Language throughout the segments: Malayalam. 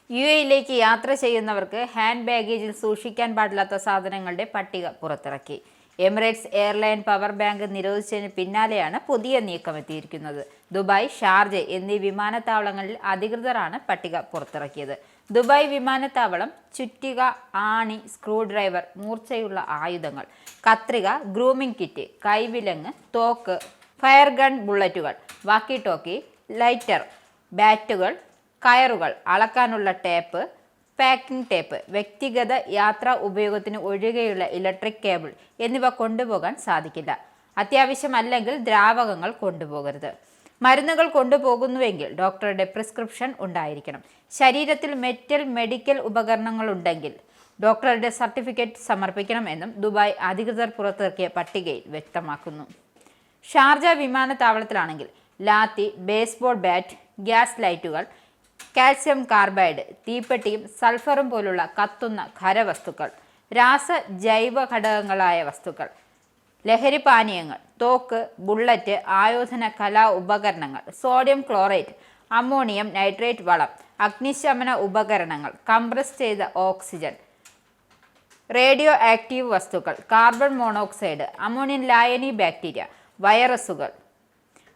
യുഎഇയിലേക്ക് യാത്ര ചെയ്യുന്നവർക്ക് ഹാൻഡ് ബാഗേജിൽ സൂക്ഷിക്കാൻ പാടില്ലാത്ത സാധനങ്ങളുടെ പട്ടിക പുറത്തിറക്കി. എമിറേറ്റ്സ് എയർലൈൻ പവർ ബാങ്ക് നിരോധിച്ചതിന് പിന്നാലെയാണ് പുതിയ നീക്കം എത്തിയിരിക്കുന്നത്. ദുബായ്, ഷാർജ എന്നീ വിമാനത്താവളങ്ങളിൽ അധികൃതരാണ് പട്ടിക പുറത്തിറക്കിയത്. ദുബായ് വിമാനത്താവളം ചുറ്റിക, ആണി, സ്ക്രൂ ഡ്രൈവർ, മൂർച്ചയുള്ള ആയുധങ്ങൾ, കത്രിക, ഗ്രൂമിംഗ് കിറ്റ്, കൈവിലങ്ങ്, തോക്ക്, ഫയർ ഗൺ ബുള്ളറ്റുകൾ, വാക്കി ടോക്കി, ലൈറ്റർ, ബാറ്റുകൾ, കയറുകൾ, അളക്കാനുള്ള ടേപ്പ്, പാക്കിംഗ് ടേപ്പ്, വ്യക്തിഗത യാത്രാ ഉപയോഗത്തിന് ഒഴികെയുള്ള ഇലക്ട്രിക് കേബിൾ എന്നിവ കൊണ്ടുപോകാൻ സാധിക്കില്ല. അത്യാവശ്യമല്ലെങ്കിൽ ദ്രാവകങ്ങൾ കൊണ്ടുപോകരുത്. മരുന്നുകൾ കൊണ്ടുപോകുന്നുവെങ്കിൽ ഡോക്ടറുടെ പ്രിസ്ക്രിപ്ഷൻ ഉണ്ടായിരിക്കണം. ശരീരത്തിൽ മെഡിക്കൽ ഉപകരണങ്ങളുണ്ടെങ്കിൽ ഡോക്ടറുടെ സർട്ടിഫിക്കറ്റ് സമർപ്പിക്കണമെന്നും ദുബായ് അധികൃതർ പുറത്തിറക്കിയ പട്ടികയിൽ വ്യക്തമാക്കുന്നു. ഷാർജ വിമാനത്താവളത്തിലാണെങ്കിൽ lathi, baseball bat, gas lighters, calcium carbide, തീപ്പെട്ടിയും സൾഫറും പോലുള്ള കത്തുന്ന ഖരവസ്തുക്കൾ, ജൈവ ഘടകങ്ങളായ വസ്തുക്കൾ, ലഹരി പാനീയങ്ങൾ, തോക്ക്, ബുള്ളറ്റ്, ആയോധന കലാ ഉപകരണങ്ങൾ, സോഡിയം ക്ലോറേറ്റ്, അമോണിയം നൈട്രേറ്റ് വളം, അഗ്നിശമന ഉപകരണങ്ങൾ, കംപ്രസ് ചെയ്ത ഓക്സിജൻ, റേഡിയോ ആക്റ്റീവ് വസ്തുക്കൾ, കാർബൺ മോണോക്സൈഡ്, അമോണിയം ലായനി ബാക്ടീരിയ, വൈറസുകൾ,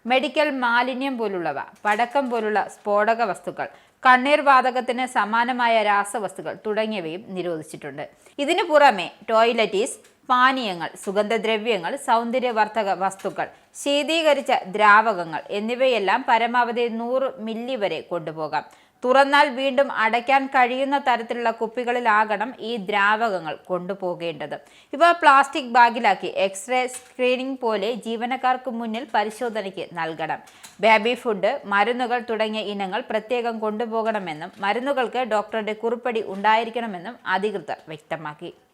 മെഡിക്കൽ മാലിന്യം പോലുള്ളവ, പടക്കം പോലുള്ള സ്ഫോടക വസ്തുക്കൾ, കണ്ണീർ വാതകത്തിന് സമാനമായ രാസവസ്തുക്കൾ തുടങ്ങിയവയും നിരോധിച്ചിട്ടുണ്ട്. ഇതിനു പുറമെ ടോയ്ലറ്റീസ്, പാനീയങ്ങൾ, സുഗന്ധദ്രവ്യങ്ങൾ, സൗന്ദര്യവർദ്ധക വസ്തുക്കൾ, ശീതീകരിച്ച ദ്രാവകങ്ങൾ എന്നിവയെല്ലാം പരമാവധി 100 മില്ലി വരെ കൊണ്ടുപോകാം. തുറന്നാൽ വീണ്ടും അടയ്ക്കാൻ കഴിയുന്ന തരത്തിലുള്ള കുപ്പികളിലാകണം ഈ ദ്രാവകങ്ങൾ കൊണ്ടുപോകേണ്ടത്. ഇവ പ്ലാസ്റ്റിക് ബാഗിലാക്കി എക്സ്റേ സ്ക്രീനിംഗ് പോലെ ജീവനക്കാർക്ക് മുന്നിൽ പരിശോധനയ്ക്ക് നൽകണം. ബേബി ഫുഡ്, മരുന്നുകൾ തുടങ്ങിയ ഇനങ്ങൾ പ്രത്യേകം കൊണ്ടുപോകണമെന്നും മരുന്നുകൾക്ക് ഡോക്ടറുടെ കുറിപ്പടി ഉണ്ടായിരിക്കണമെന്നും അധികൃതർ വ്യക്തമാക്കി.